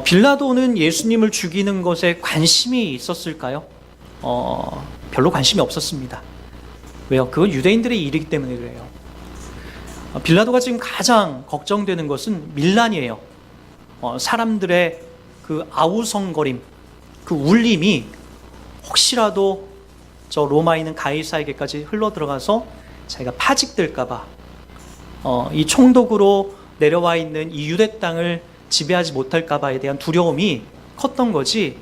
빌라도는 예수님을 죽이는 것에 관심이 있었을까요? 별로 관심이 없었습니다. 왜요? 그건 유대인들의 일이기 때문에 그래요. 빌라도가 지금 가장 걱정되는 것은 밀란이에요. 사람들의 그 아우성거림, 그 울림이 혹시라도 저 로마에 있는 가이사에게까지 흘러 들어가서 자기가 파직될까봐, 이 총독으로 내려와 있는 이 유대 땅을 지배하지 못할까봐에 대한 두려움이 컸던 거지,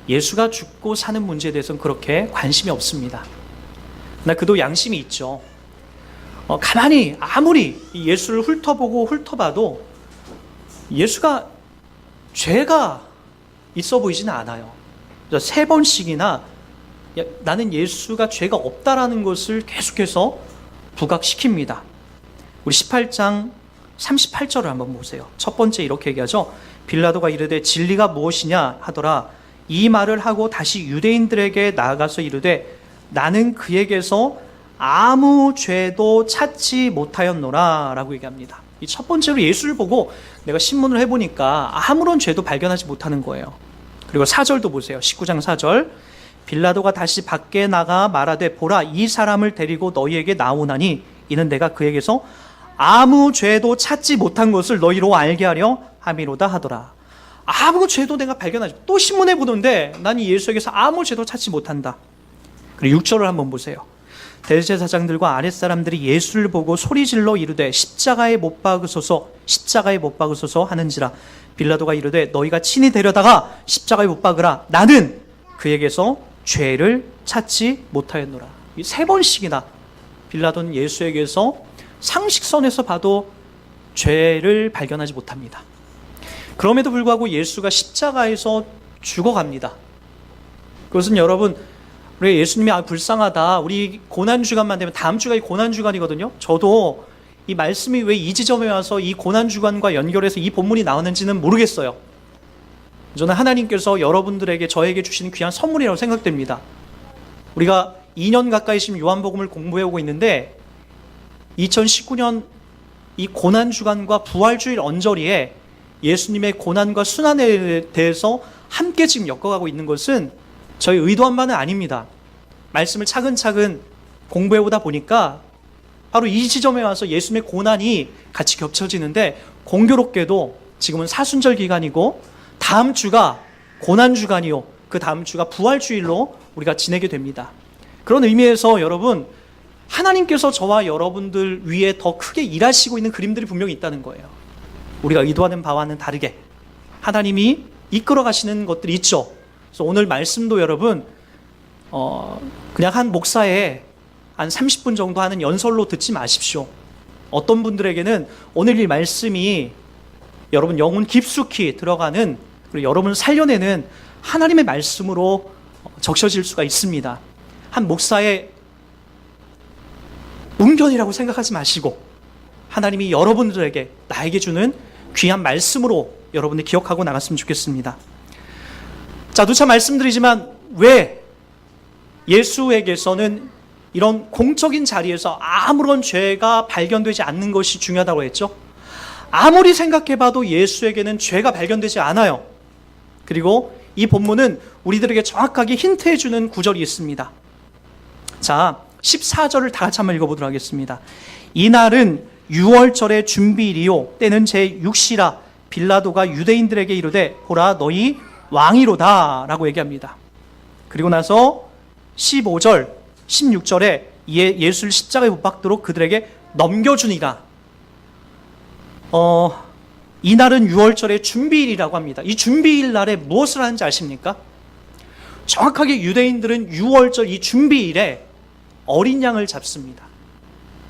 예수가 죽고 사는 문제에 대해서는 그렇게 관심이 없습니다. 그러나 그도 양심이 있죠. 가만히 아무리 예수를 훑어보고 훑어봐도 예수가 죄가 있어 보이지는 않아요. 3번씩이나 나는 예수가 죄가 없다라는 것을 계속해서 부각시킵니다. 우리 18장 38절을 한번 보세요. 첫 번째 이렇게 얘기하죠. 빌라도가 이르되 진리가 무엇이냐 하더라. 이 말을 하고 다시 유대인들에게 나아가서 이르되 나는 그에게서 아무 죄도 찾지 못하였노라 라고 얘기합니다. 이 첫 번째로 예수를 보고 내가 신문을 해보니까 아무런 죄도 발견하지 못하는 거예요. 그리고 4절도 보세요. 19장 4절. 빌라도가 다시 밖에 나가 말하되 보라 이 사람을 데리고 너희에게 나오나니 이는 내가 그에게서 아무 죄도 찾지 못한 것을 너희로 알게 하려 함이로다 하더라. 아무 죄도 내가 발견하지, 또 신문에 보는데 난 이 예수에게서 아무 죄도 찾지 못한다. 그리고 6절을 한번 보세요. 대제사장들과 아랫사람들이 예수를 보고 소리질러 이르되 십자가에 못 박으소서 십자가에 못 박으소서 하는지라. 빌라도가 이르되 너희가 친히 데려다가 십자가에 못 박으라. 나는 그에게서 죄를 찾지 못하였노라. 이 3번씩이나 빌라도는 예수에게서 상식선에서 봐도 죄를 발견하지 못합니다. 그럼에도 불구하고 예수가 십자가에서 죽어갑니다. 그것은 여러분, 우리 예수님이 불쌍하다, 우리 고난주간만 되면, 다음 주가 이 고난주간이거든요. 저도 이 말씀이 왜 이 지점에 와서 이 고난주간과 연결해서 이 본문이 나오는지는 모르겠어요. 저는 하나님께서 여러분들에게, 저에게 주시는 귀한 선물이라고 생각됩니다. 우리가 2년 가까이 지금 요한복음을 공부해오고 있는데 2019년 이 고난주간과 부활주일 언저리에 예수님의 고난과 순환에 대해서 함께 지금 엮어가고 있는 것은 저희 의도한 바는 아닙니다. 말씀을 차근차근 공부해오다 보니까 바로 이 지점에 와서 예수님의 고난이 같이 겹쳐지는데, 공교롭게도 지금은 사순절 기간이고 다음 주가 고난주간이요, 그 다음 주가 부활주일로 우리가 지내게 됩니다. 그런 의미에서 여러분, 하나님께서 저와 여러분들 위에 더 크게 일하시고 있는 그림들이 분명히 있다는 거예요. 우리가 의도하는 바와는 다르게 하나님이 이끌어 가시는 것들이 있죠. 그래서 오늘 말씀도 여러분, 그냥 한 목사의 한 30분 정도 하는 연설로 듣지 마십시오. 어떤 분들에게는 오늘 이 말씀이 여러분 영혼 깊숙이 들어가는, 그리고 여러분을 살려내는 하나님의 말씀으로 적셔질 수가 있습니다. 한 목사의 문견이라고 생각하지 마시고 하나님이 여러분들에게, 나에게 주는 귀한 말씀으로 여러분들 기억하고 나갔으면 좋겠습니다. 자, 누차 말씀드리지만 왜 예수에게서는 이런 공적인 자리에서 아무런 죄가 발견되지 않는 것이 중요하다고 했죠? 아무리 생각해봐도 예수에게는 죄가 발견되지 않아요. 그리고 이 본문은 우리들에게 정확하게 힌트해주는 구절이 있습니다. 자, 14절을 다 같이 한번 읽어보도록 하겠습니다. 이날은 유월절의 준비일이요 때는 제6시라. 빌라도가 유대인들에게 이르되 보라 너희 왕이로다 라고 얘기합니다. 그리고 나서 15절 16절에 예수를 십자가에 못 박도록 그들에게 넘겨주니라. 이날은 유월절의 준비일이라고 합니다. 이 준비일 날에 무엇을 하는지 아십니까? 정확하게 유대인들은 유월절 이 준비일에 어린 양을 잡습니다.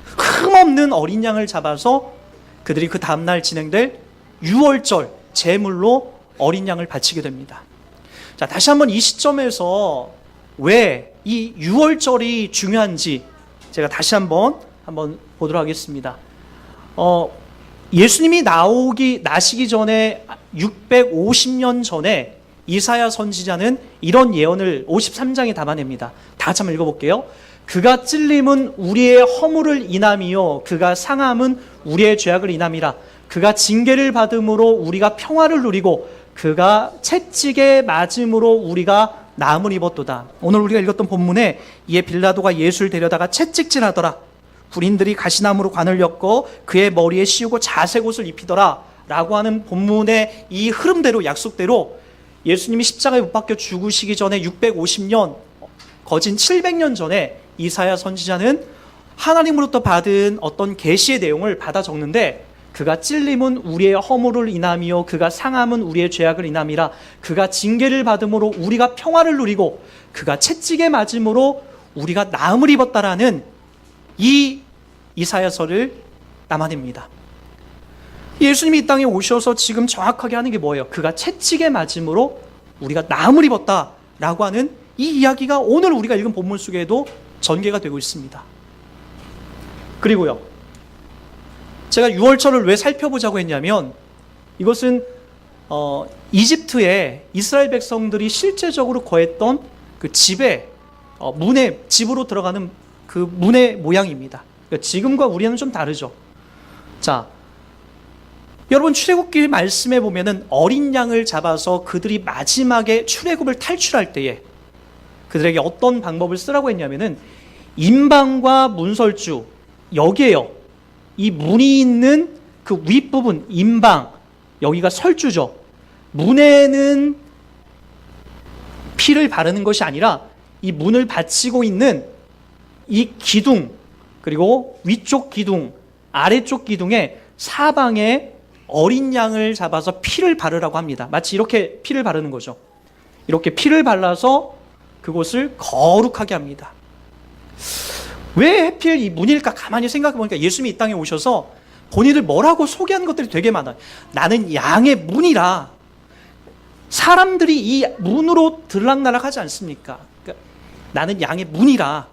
흠없는 어린 양을 잡아서 그들이 그 다음날 진행될 유월절 제물로 어린 양을 바치게 됩니다. 자, 다시 한번 이 시점에서 왜 이 유월절이 중요한지 제가 다시 한번 보도록 하겠습니다. 예수님이 나시기 전에 650년 전에 이사야 선지자는 이런 예언을 53장에 담아냅니다. 다 같이 한번 읽어볼게요. 그가 찔림은 우리의 허물을 인함이요 그가 상함은 우리의 죄악을 인함이라. 그가 징계를 받음으로 우리가 평화를 누리고 그가 채찍에 맞음으로 우리가 나음을 입었도다. 오늘 우리가 읽었던 본문에 이에 빌라도가 예수를 데려다가 채찍질하더라. 군인들이 가시나무로 관을 엮고 그의 머리에 씌우고 자색 옷을 입히더라 라고 하는 본문의 이 흐름대로, 약속대로 예수님이 십자가에 못 박혀 죽으시기 전에 650년, 거진 700년 전에 이사야 선지자는 하나님으로부터 받은 어떤 계시의 내용을 받아 적는데, 그가 찔림은 우리의 허물을 인함이요 그가 상함은 우리의 죄악을 인함이라. 그가 징계를 받음으로 우리가 평화를 누리고 그가 채찍에 맞음으로 우리가 나음을 입었다라는 이 이사야서를 담아냅니다. 예수님이 이 땅에 오셔서 지금 정확하게 하는 게 뭐예요? 그가 채찍에 맞음으로 우리가 나음을 입었다라고 하는 이 이야기가 오늘 우리가 읽은 본문 속에도 전개가 되고 있습니다. 그리고요, 제가 유월절을 왜 살펴보자고 했냐면, 이것은 이집트에 이스라엘 백성들이 실제적으로 거했던 그 집의 문의, 집으로 들어가는 그 문의 모양입니다. 그러니까 지금과 우리는 좀 다르죠. 자, 여러분, 출애굽기 말씀에 보면은 어린 양을 잡아서 그들이 마지막에 출애굽을 탈출할 때에 그들에게 어떤 방법을 쓰라고 했냐면은, 임방과 문설주, 여기에요, 이 문이 있는 그 윗부분, 임방, 여기가 설주죠. 문에는 피를 바르는 것이 아니라 이 문을 받치고 있는 이 기둥, 그리고 위쪽 기둥, 아래쪽 기둥에 사방에 어린 양을 잡아서 피를 바르라고 합니다. 마치 이렇게 피를 바르는 거죠. 이렇게 피를 발라서 그곳을 거룩하게 합니다. 왜 하필 이 문일까? 가만히 생각해 보니까 예수님이 이 땅에 오셔서 본인을 뭐라고 소개하는 것들이 되게 많아요. 나는 양의 문이라. 사람들이 이 문으로 들락날락 하지 않습니까? 그러니까 나는 양의 문이라,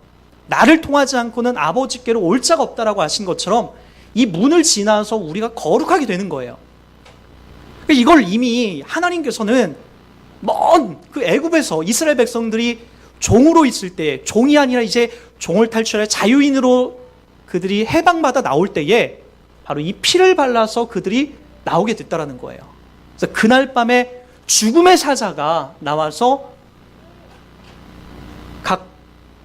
나를 통하지 않고는 아버지께로 올 자가 없다라고 하신 것처럼 이 문을 지나서 우리가 거룩하게 되는 거예요. 이걸 이미 하나님께서는 먼 그 애굽에서 이스라엘 백성들이 종으로 있을 때, 종이 아니라 이제 종을 탈출해 자유인으로 그들이 해방받아 나올 때에 바로 이 피를 발라서 그들이 나오게 됐다라는 거예요. 그래서 그날 밤에 죽음의 사자가 나와서 각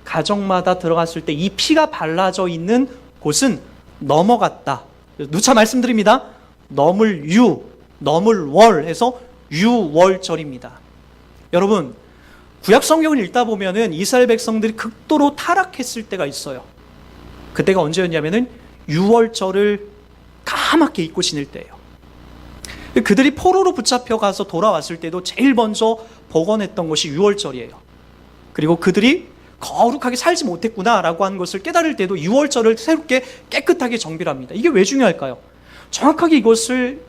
가정마다 들어갔을 때 이 피가 발라져 있는 곳은 넘어갔다. 누차 말씀드립니다. 넘을 유, 넘을 월 해서 유월절입니다. 여러분, 구약 성경을 읽다 보면은 이스라엘 백성들이 극도로 타락했을 때가 있어요. 그때가 언제였냐면은 유월절을 까맣게 잊고 지낼 때예요. 그들이 포로로 붙잡혀 가서 돌아왔을 때도 제일 먼저 복원했던 것이 유월절이에요. 그리고 그들이 거룩하게 살지 못했구나라고 하는 것을 깨달을 때도 유월절을 새롭게 깨끗하게 정비를 합니다. 이게 왜 중요할까요? 정확하게 이것을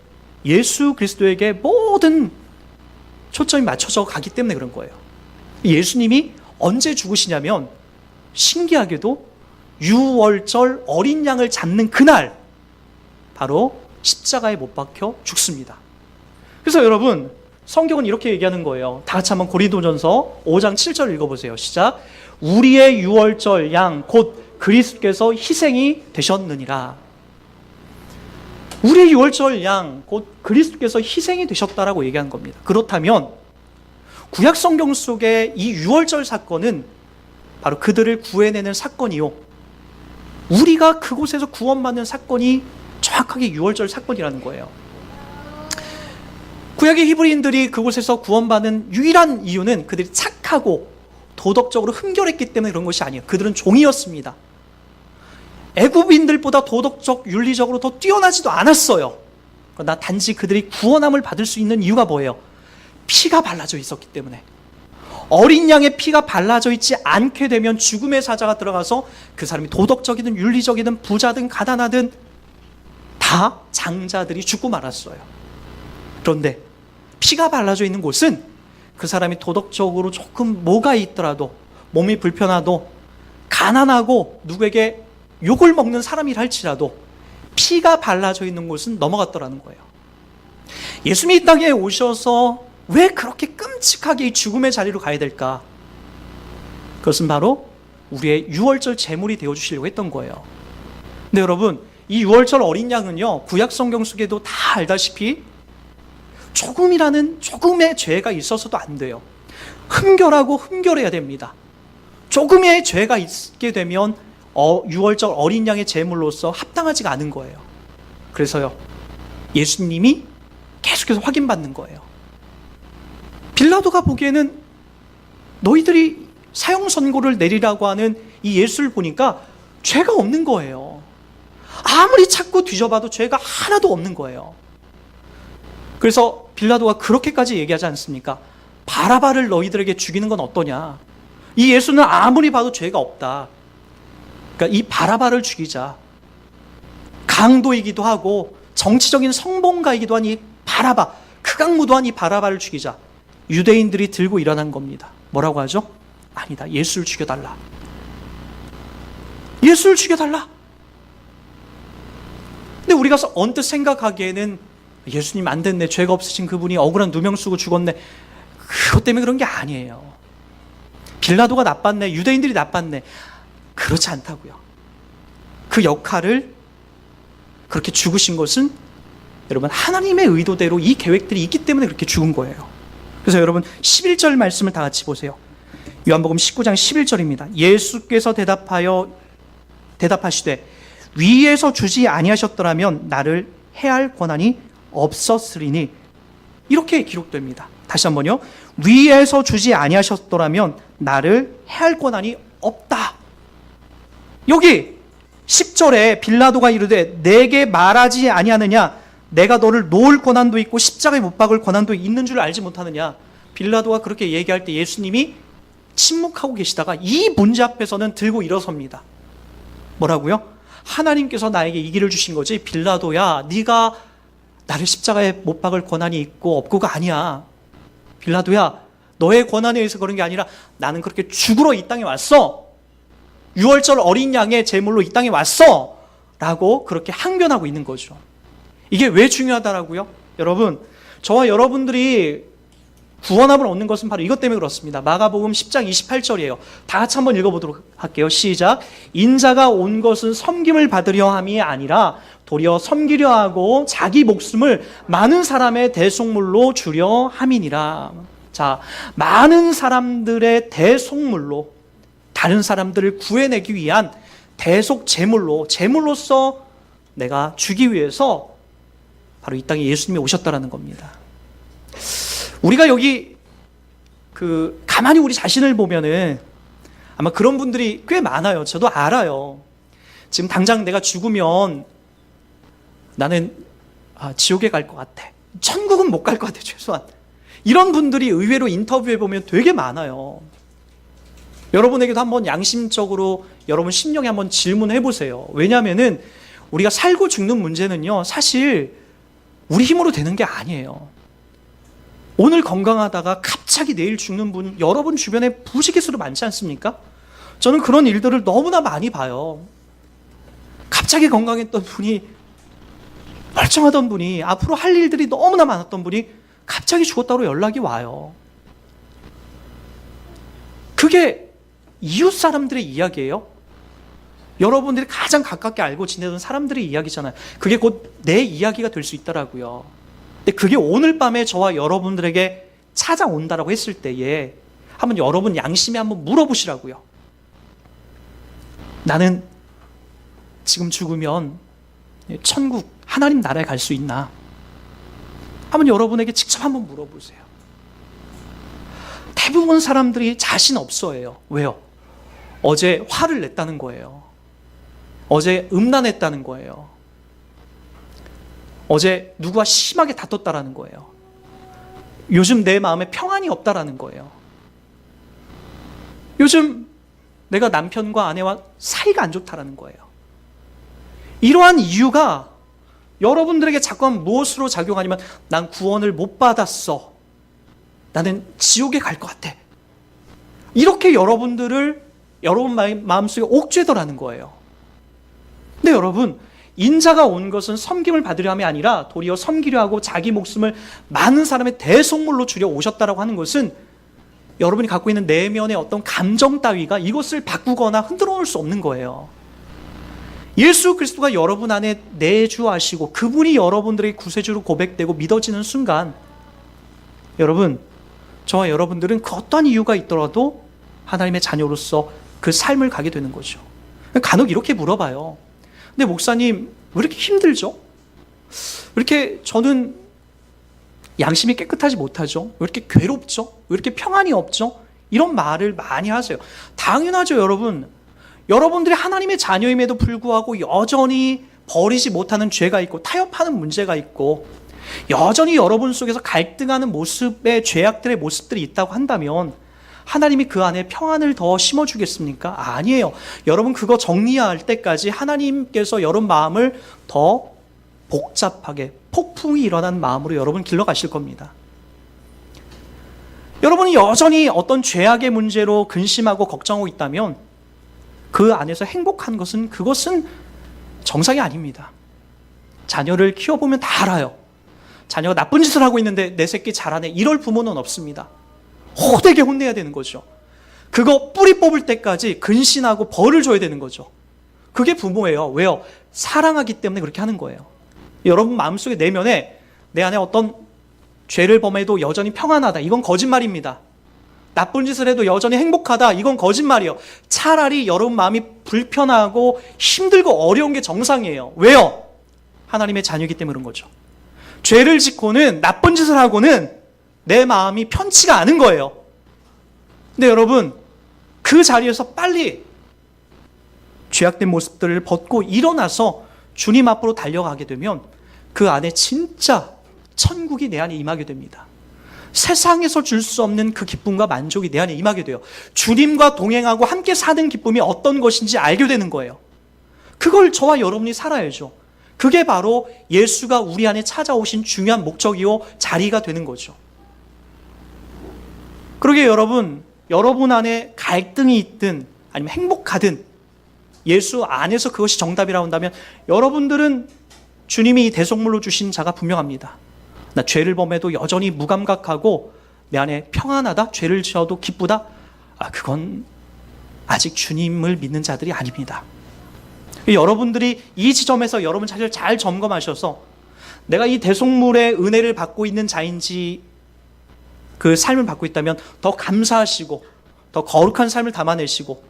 예수 그리스도에게 모든 초점이 맞춰져 가기 때문에 그런 거예요. 예수님이 언제 죽으시냐면, 신기하게도 유월절 어린 양을 잡는 그날 바로 십자가에 못 박혀 죽습니다. 그래서 여러분, 성경은 이렇게 얘기하는 거예요. 다 같이 한번 고린도전서 5장 7절 읽어보세요. 시작. 우리의 유월절 양 곧 그리스도께서 희생이 되셨느니라. 우리의 유월절 양 곧 그리스도께서 희생이 되셨다라고 얘기한 겁니다. 그렇다면 구약 성경 속의 이 유월절 사건은 바로 그들을 구해내는 사건이요, 우리가 그곳에서 구원받는 사건이 정확하게 유월절 사건이라는 거예요. 구약의 히브리인들이 그곳에서 구원받는 유일한 이유는 그들이 착하고 도덕적으로 흠결했기 때문에 그런 것이 아니에요. 그들은 종이었습니다. 애굽인들보다 도덕적, 윤리적으로 더 뛰어나지도 않았어요. 그러나 단지 그들이 구원함을 받을 수 있는 이유가 뭐예요? 피가 발라져 있었기 때문에. 어린 양의 피가 발라져 있지 않게 되면 죽음의 사자가 들어가서 그 사람이 도덕적이든 윤리적이든 부자든 가난하든 다 장자들이 죽고 말았어요. 그런데 피가 발라져 있는 곳은 그 사람이 도덕적으로 조금 뭐가 있더라도, 몸이 불편하도, 가난하고 누구에게 욕을 먹는 사람이라 할지라도 피가 발라져 있는 곳은 넘어갔더라는 거예요. 예수님이 이 땅에 오셔서 왜 그렇게 끔찍하게 이 죽음의 자리로 가야 될까? 그것은 바로 우리의 유월절 제물이 되어주시려고 했던 거예요. 근데 여러분, 이 유월절 어린 양은요, 구약 성경 속에도 다 알다시피 조금의 죄가 있어서도 안 돼요. 흠결하고 흠결해야 됩니다. 조금의 죄가 있게 되면 유월절 어린 양의 제물로서 합당하지가 않은 거예요. 그래서요, 예수님이 계속해서 확인받는 거예요. 빌라도가 보기에는 너희들이 사형 선고를 내리라고 하는 이 예수를 보니까 죄가 없는 거예요. 아무리 찾고 뒤져봐도 죄가 하나도 없는 거예요. 그래서 빌라도가 그렇게까지 얘기하지 않습니까? 바라바를 너희들에게 죽이는 건 어떠냐? 이 예수는 아무리 봐도 죄가 없다. 그러니까 이 바라바를 죽이자. 강도이기도 하고 정치적인 성봉가이기도 한 이 바라바, 극악무도한 이 바라바를 죽이자. 유대인들이 들고 일어난 겁니다. 뭐라고 하죠? 아니다, 예수를 죽여달라. 예수를 죽여달라. 근데 우리가 언뜻 생각하기에는 예수님 안 됐네, 죄가 없으신 그분이 억울한 누명 쓰고 죽었네, 그것 때문에 그런 게 아니에요. 빌라도가 나빴네, 유대인들이 나빴네, 그렇지 않다고요. 그 역할을 그렇게 죽으신 것은 여러분 하나님의 의도대로 이 계획들이 있기 때문에 그렇게 죽은 거예요. 그래서 여러분 11절 말씀을 다 같이 보세요. 요한복음 19장 11절입니다. 예수께서 대답하시되 위에서 주지 아니하셨더라면 나를 해할 권한이 없었으리니, 이렇게 기록됩니다. 다시 한번요. 위에서 주지 아니하셨더라면 나를 해할 권한이 없다. 여기 10절에 빌라도가 이르되 내게 말하지 아니하느냐, 내가 너를 놓을 권한도 있고 십자가에 못 박을 권한도 있는 줄 알지 못하느냐. 빌라도가 그렇게 얘기할 때 예수님이 침묵하고 계시다가 이 문제 앞에서는 들고 일어섭니다. 뭐라고요? 하나님께서 나에게 이 길을 주신 거지, 빌라도야 네가 나를 십자가에 못 박을 권한이 있고 없고가 아니야. 빌라도야, 너의 권한에 의해서 그런 게 아니라 나는 그렇게 죽으러 이 땅에 왔어. 유월절 어린 양의 제물로 이 땅에 왔어. 라고 그렇게 항변하고 있는 거죠. 이게 왜 중요하다라고요? 여러분, 저와 여러분들이 구원함을 얻는 것은 바로 이것 때문에 그렇습니다. 마가복음 10장 28절이에요. 다 같이 한번 읽어보도록 할게요. 시작. 인자가 온 것은 섬김을 받으려 함이 아니라 도리어 섬기려 하고 자기 목숨을 많은 사람의 대속물로 주려 함이니라. 자, 많은 사람들의 대속물로, 다른 사람들을 구해내기 위한 대속 제물로서 내가 주기 위해서 바로 이 땅에 예수님이 오셨다라는 겁니다. 우리가 여기 가만히 우리 자신을 보면은 아마 그런 분들이 꽤 많아요. 저도 알아요. 지금 당장 내가 죽으면 나는 지옥에 갈 것 같아, 천국은 못 갈 것 같아, 최소한. 이런 분들이 의외로 인터뷰해 보면 되게 많아요. 여러분에게도 한번 양심적으로 여러분 심령에 한번 질문해 보세요. 왜냐하면은 우리가 살고 죽는 문제는요, 사실 우리 힘으로 되는 게 아니에요. 오늘 건강하다가 갑자기 내일 죽는 분 여러분 주변에 부지기수로 많지 않습니까? 저는 그런 일들을 너무나 많이 봐요. 갑자기 건강했던 분이, 멀쩡하던 분이, 앞으로 할 일들이 너무나 많았던 분이 갑자기 죽었다고 연락이 와요. 그게 이웃 사람들의 이야기예요. 여러분들이 가장 가깝게 알고 지내던 사람들의 이야기잖아요. 그게 곧 내 이야기가 될 수 있더라고요. 근데 그게 오늘 밤에 저와 여러분들에게 찾아온다라고 했을 때에 한번 여러분 양심에 한번 물어보시라고요. 나는 지금 죽으면 천국, 하나님 나라에 갈 수 있나? 한번 여러분에게 직접 한번 물어보세요. 대부분 사람들이 자신 없어해요. 왜요? 어제 화를 냈다는 거예요. 어제 음란했다는 거예요. 어제 누구와 심하게 다퉜다라는 거예요. 요즘 내 마음에 평안이 없다라는 거예요. 요즘 내가 남편과 아내와 사이가 안 좋다라는 거예요. 이러한 이유가 여러분들에게 자꾸만 무엇으로 작용하냐면, 난 구원을 못 받았어, 나는 지옥에 갈 것 같아, 이렇게 여러분들을 여러분 마음속에 옥죄더라는 거예요. 근데 여러분, 인자가 온 것은 섬김을 받으려 함이 아니라 도리어 섬기려 하고 자기 목숨을 많은 사람의 대속물로 주려 오셨다라고 하는 것은 여러분이 갖고 있는 내면의 어떤 감정 따위가 이것을 바꾸거나 흔들어 놓을 수 없는 거예요. 예수 그리스도가 여러분 안에 내주하시고 그분이 여러분들의 구세주로 고백되고 믿어지는 순간 여러분, 저와 여러분들은 그 어떠한 이유가 있더라도 하나님의 자녀로서 그 삶을 가게 되는 거죠. 간혹 이렇게 물어봐요. 근데 목사님, 왜 이렇게 힘들죠? 왜 이렇게 저는 양심이 깨끗하지 못하죠? 왜 이렇게 괴롭죠? 왜 이렇게 평안이 없죠? 이런 말을 많이 하세요. 당연하죠, 여러분. 여러분들이 하나님의 자녀임에도 불구하고 여전히 버리지 못하는 죄가 있고 타협하는 문제가 있고 여전히 여러분 속에서 갈등하는 모습의 죄악들의 모습들이 있다고 한다면 하나님이 그 안에 평안을 더 심어주겠습니까? 아니에요. 여러분 그거 정리할 때까지 하나님께서 여러분 마음을 더 복잡하게 폭풍이 일어난 마음으로 여러분 길러가실 겁니다. 여러분이 여전히 어떤 죄악의 문제로 근심하고 걱정하고 있다면 그 안에서 행복한 것은 그것은 정상이 아닙니다. 자녀를 키워보면 다 알아요. 자녀가 나쁜 짓을 하고 있는데 내 새끼 잘하네, 이럴 부모는 없습니다. 호되게 혼내야 되는 거죠. 그거 뿌리 뽑을 때까지 근신하고 벌을 줘야 되는 거죠. 그게 부모예요. 왜요? 사랑하기 때문에 그렇게 하는 거예요. 여러분 마음속에 내면에 내 안에 어떤 죄를 범해도 여전히 평안하다, 이건 거짓말입니다. 나쁜 짓을 해도 여전히 행복하다, 이건 거짓말이에요. 차라리 여러분 마음이 불편하고 힘들고 어려운 게 정상이에요. 왜요? 하나님의 자녀이기 때문에 그런 거죠. 죄를 짓고는 나쁜 짓을 하고는 내 마음이 편치가 않은 거예요. 근데 여러분 그 자리에서 빨리 죄악된 모습들을 벗고 일어나서 주님 앞으로 달려가게 되면 그 안에 진짜 천국이 내 안에 임하게 됩니다. 세상에서 줄 수 없는 그 기쁨과 만족이 내 안에 임하게 돼요. 주님과 동행하고 함께 사는 기쁨이 어떤 것인지 알게 되는 거예요. 그걸 저와 여러분이 살아야죠. 그게 바로 예수가 우리 안에 찾아오신 중요한 목적이요 자리가 되는 거죠. 그러게 여러분 안에 갈등이 있든 아니면 행복하든 예수 안에서 그것이 정답이라고 한다면 여러분들은 주님이 이 대속물로 주신 자가 분명합니다. 나 죄를 범해도 여전히 무감각하고 내 안에 평안하다, 죄를 지어도 기쁘다, 그건 아직 주님을 믿는 자들이 아닙니다. 여러분들이 이 지점에서 여러분 자신을 잘 점검하셔서 내가 이 대속물의 은혜를 받고 있는 자인지 그 삶을 받고 있다면 더 감사하시고 더 거룩한 삶을 담아내시고,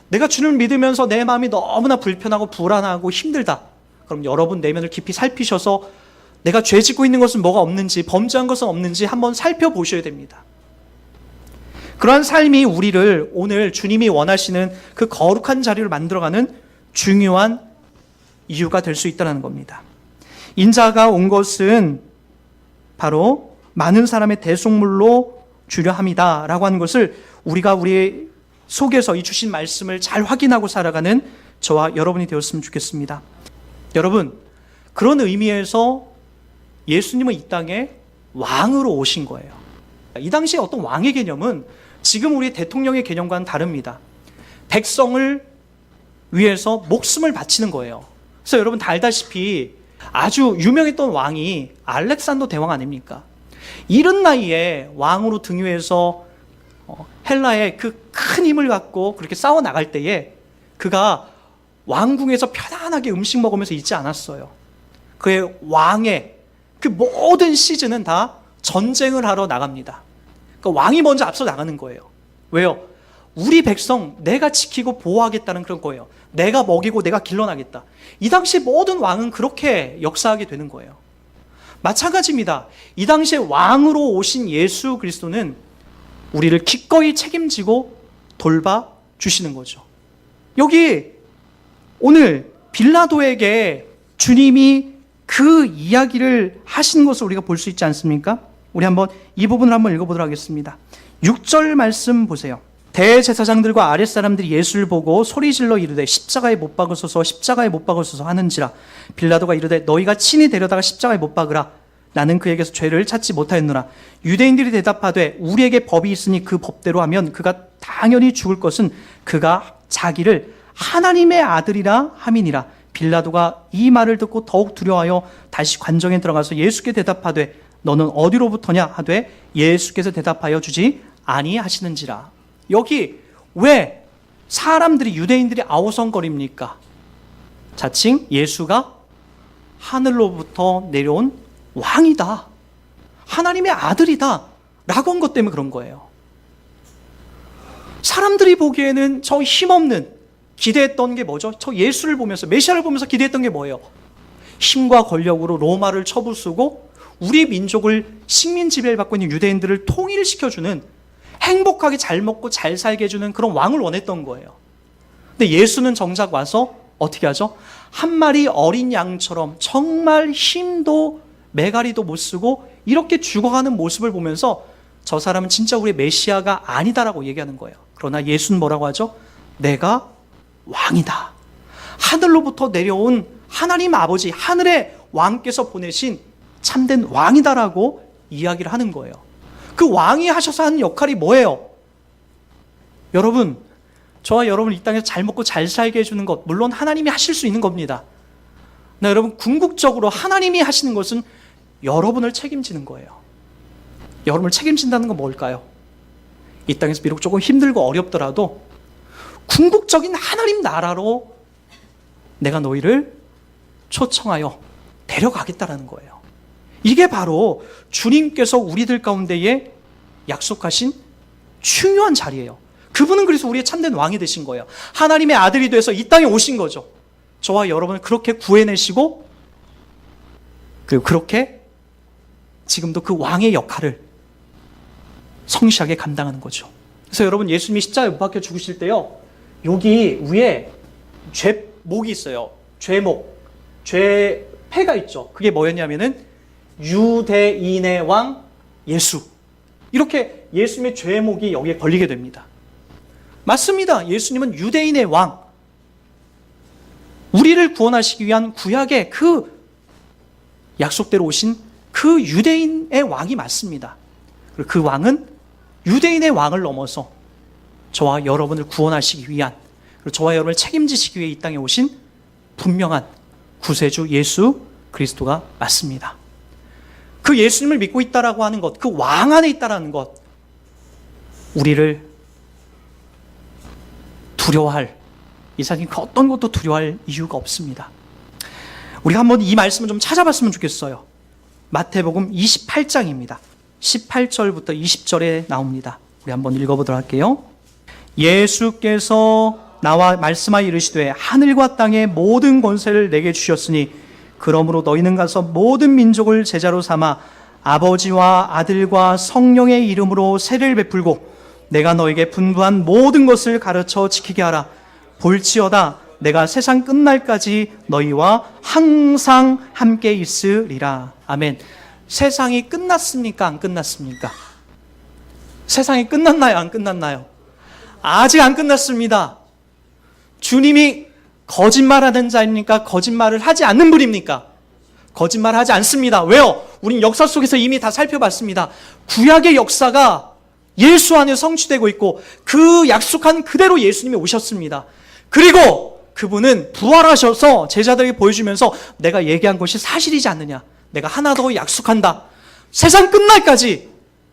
내가 주님을 믿으면서 내 마음이 너무나 불편하고 불안하고 힘들다, 그럼 여러분 내면을 깊이 살피셔서 내가 죄 짓고 있는 것은 뭐가 없는지, 범죄한 것은 없는지 한번 살펴보셔야 됩니다. 그러한 삶이 우리를 오늘 주님이 원하시는 그 거룩한 자리를 만들어가는 중요한 이유가 될 수 있다는 겁니다. 인자가 온 것은 바로 많은 사람의 대속물로 주려 함이다 라고 하는 것을 우리가 우리 속에서 이 주신 말씀을 잘 확인하고 살아가는 저와 여러분이 되었으면 좋겠습니다. 여러분, 그런 의미에서 예수님은 이 땅에 왕으로 오신 거예요. 이 당시에 어떤 왕의 개념은 지금 우리 대통령의 개념과는 다릅니다. 백성을 위해서 목숨을 바치는 거예요. 그래서 여러분 다 알다시피 아주 유명했던 왕이 알렉산더 대왕 아닙니까? 이른 나이에 왕으로 등위해서 헬라의 그 큰 힘을 갖고 그렇게 싸워 나갈 때에 그가 왕궁에서 편안하게 음식 먹으면서 있지 않았어요. 그의 왕의 그 모든 시즌은 다 전쟁을 하러 나갑니다. 그러니까 왕이 먼저 앞서 나가는 거예요. 왜요? 우리 백성 내가 지키고 보호하겠다는 그런 거예요. 내가 먹이고 내가 길러나겠다. 이 당시 모든 왕은 그렇게 역사하게 되는 거예요. 마찬가지입니다. 이 당시에 왕으로 오신 예수 그리스도는 우리를 기꺼이 책임지고 돌봐주시는 거죠. 여기 오늘 빌라도에게 주님이 그 이야기를 하신 것을 우리가 볼 수 있지 않습니까? 우리 한번 이 부분을 한번 읽어보도록 하겠습니다. 6절 말씀 보세요. 대제사장들과 아랫사람들이 예수를 보고 소리질러 이르되 십자가에 못 박으소서, 십자가에 못 박으소서 하는지라. 빌라도가 이르되 너희가 친히 데려다가 십자가에 못 박으라. 나는 그에게서 죄를 찾지 못하였노라. 유대인들이 대답하되 우리에게 법이 있으니 그 법대로 하면 그가 당연히 죽을 것은 그가 자기를 하나님의 아들이라 함이니라. 빌라도가 이 말을 듣고 더욱 두려워하여 다시 관정에 들어가서 예수께 대답하되 너는 어디로부터냐 하되 예수께서 대답하여 주지 아니하시는지라. 여기 왜 사람들이, 유대인들이 아우성거립니까? 자칭 예수가 하늘로부터 내려온 왕이다, 하나님의 아들이다 라고 한 것 때문에 그런 거예요. 사람들이 보기에는 저 힘없는, 기대했던 게 뭐죠? 저 예수를 보면서, 메시아를 보면서 기대했던 게 뭐예요? 힘과 권력으로 로마를 쳐부수고 우리 민족을 식민 지배를 받고 있는 유대인들을 통일시켜주는, 행복하게 잘 먹고 잘 살게 해주는 그런 왕을 원했던 거예요. 근데 예수는 정작 와서 어떻게 하죠? 한 마리 어린 양처럼 정말 힘도 매가리도 못 쓰고 이렇게 죽어가는 모습을 보면서 저 사람은 진짜 우리의 메시아가 아니다라고 얘기하는 거예요. 그러나 예수는 뭐라고 하죠? 내가 왕이다. 하늘로부터 내려온 하나님 아버지, 하늘의 왕께서 보내신 참된 왕이다라고 이야기를 하는 거예요. 그 왕이 하셔서 하는 역할이 뭐예요? 여러분, 저와 여러분 이 땅에서 잘 먹고 잘 살게 해주는 것, 물론 하나님이 하실 수 있는 겁니다. 네, 여러분, 궁극적으로 하나님이 하시는 것은 여러분을 책임지는 거예요. 여러분을 책임진다는 건 뭘까요? 이 땅에서 비록 조금 힘들고 어렵더라도 궁극적인 하나님 나라로 내가 너희를 초청하여 데려가겠다라는 거예요. 이게 바로 주님께서 우리들 가운데에 약속하신 중요한 자리예요. 그분은 그래서 우리의 참된 왕이 되신 거예요. 하나님의 아들이 돼서 이 땅에 오신 거죠. 저와 여러분을 그렇게 구해내시고 그리고 그렇게 지금도 그 왕의 역할을 성실하게 감당하는 거죠. 그래서 여러분, 예수님이 십자가에 못 박혀 죽으실 때요, 여기 위에 죄목이 있어요. 죄패가 있죠. 그게 뭐였냐면은 유대인의 왕 예수. 이렇게 예수님의 죄목이 여기에 걸리게 됩니다. 맞습니다. 예수님은 유대인의 왕, 우리를 구원하시기 위한 구약의 그 약속대로 오신 그 유대인의 왕이 맞습니다. 그리고 그 왕은 유대인의 왕을 넘어서 저와 여러분을 구원하시기 위한, 그리고 저와 여러분을 책임지시기 위해 이 땅에 오신 분명한 구세주 예수 그리스도가 맞습니다. 그 예수님을 믿고 있다라고 하는 것, 그 왕 안에 있다라는 것, 우리를 두려워할, 이 세상에 그 어떤 것도 두려워할 이유가 없습니다. 우리가 한번 이 말씀을 좀 찾아봤으면 좋겠어요. 마태복음 28장입니다. 18절부터 20절에 나옵니다. 우리 한번 읽어보도록 할게요. 예수께서 나와 말씀하여 이르시되 하늘과 땅의 모든 권세를 내게 주셨으니 그러므로 너희는 가서 모든 민족을 제자로 삼아 아버지와 아들과 성령의 이름으로 세례를 베풀고 내가 너에게 분부한 모든 것을 가르쳐 지키게 하라. 볼지어다 내가 세상 끝날까지 너희와 항상 함께 있으리라. 아멘. 세상이 끝났습니까? 안 끝났습니까? 세상이 끝났나요? 안 끝났나요? 아직 안 끝났습니다. 주님이 거짓말하는 자입니까? 거짓말을 하지 않는 분입니까? 거짓말하지 않습니다. 왜요? 우린 역사 속에서 이미 다 살펴봤습니다. 구약의 역사가 예수 안에 성취되고 있고 그 약속한 그대로 예수님이 오셨습니다. 그리고 그분은 부활하셔서 제자들에게 보여주면서 내가 얘기한 것이 사실이지 않느냐, 내가 하나 더 약속한다, 세상 끝날까지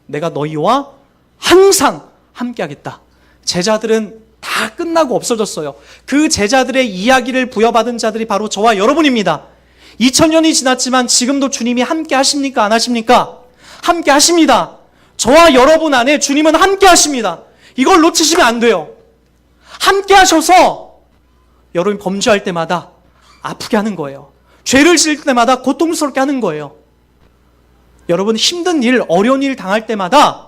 내가 너희와 항상 함께하겠다. 제자들은 다 끝나고 없어졌어요. 그 제자들의 이야기를 부여받은 자들이 바로 저와 여러분입니다. 2000년이 지났지만 지금도 주님이 함께 하십니까? 안 하십니까? 함께 하십니다. 저와 여러분 안에 주님은 함께 하십니다. 이걸 놓치시면 안 돼요. 함께 하셔서 여러분이 범죄할 때마다 아프게 하는 거예요. 죄를 지을 때마다 고통스럽게 하는 거예요. 여러분 힘든 일, 어려운 일 당할 때마다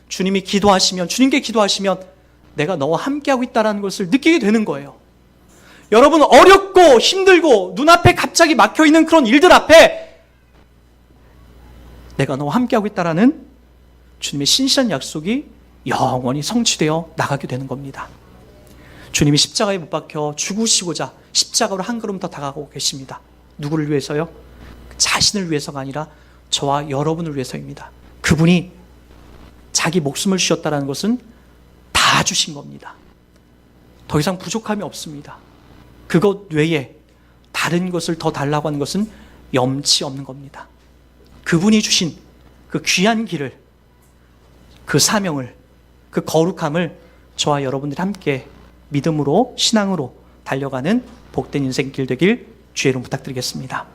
주님이 기도하시면, 주님께 기도하시면 내가 너와 함께하고 있다는 것을 느끼게 되는 거예요. 여러분 어렵고 힘들고 눈앞에 갑자기 막혀있는 그런 일들 앞에 내가 너와 함께하고 있다는 주님의 신실한 약속이 영원히 성취되어 나가게 되는 겁니다. 주님이 십자가에 못 박혀 죽으시고자 십자가로 한 걸음 더 다가가고 계십니다. 누구를 위해서요? 자신을 위해서가 아니라 저와 여러분을 위해서입니다. 그분이 자기 목숨을 주셨다는 것은 다 주신 겁니다. 더 이상 부족함이 없습니다. 그것 외에 다른 것을 더 달라고 하는 것은 염치 없는 겁니다. 그분이 주신 그 귀한 길을, 그 사명을, 그 거룩함을 저와 여러분들이 함께 믿음으로, 신앙으로 달려가는 복된 인생 길 되길 주의 이름 부탁드리겠습니다.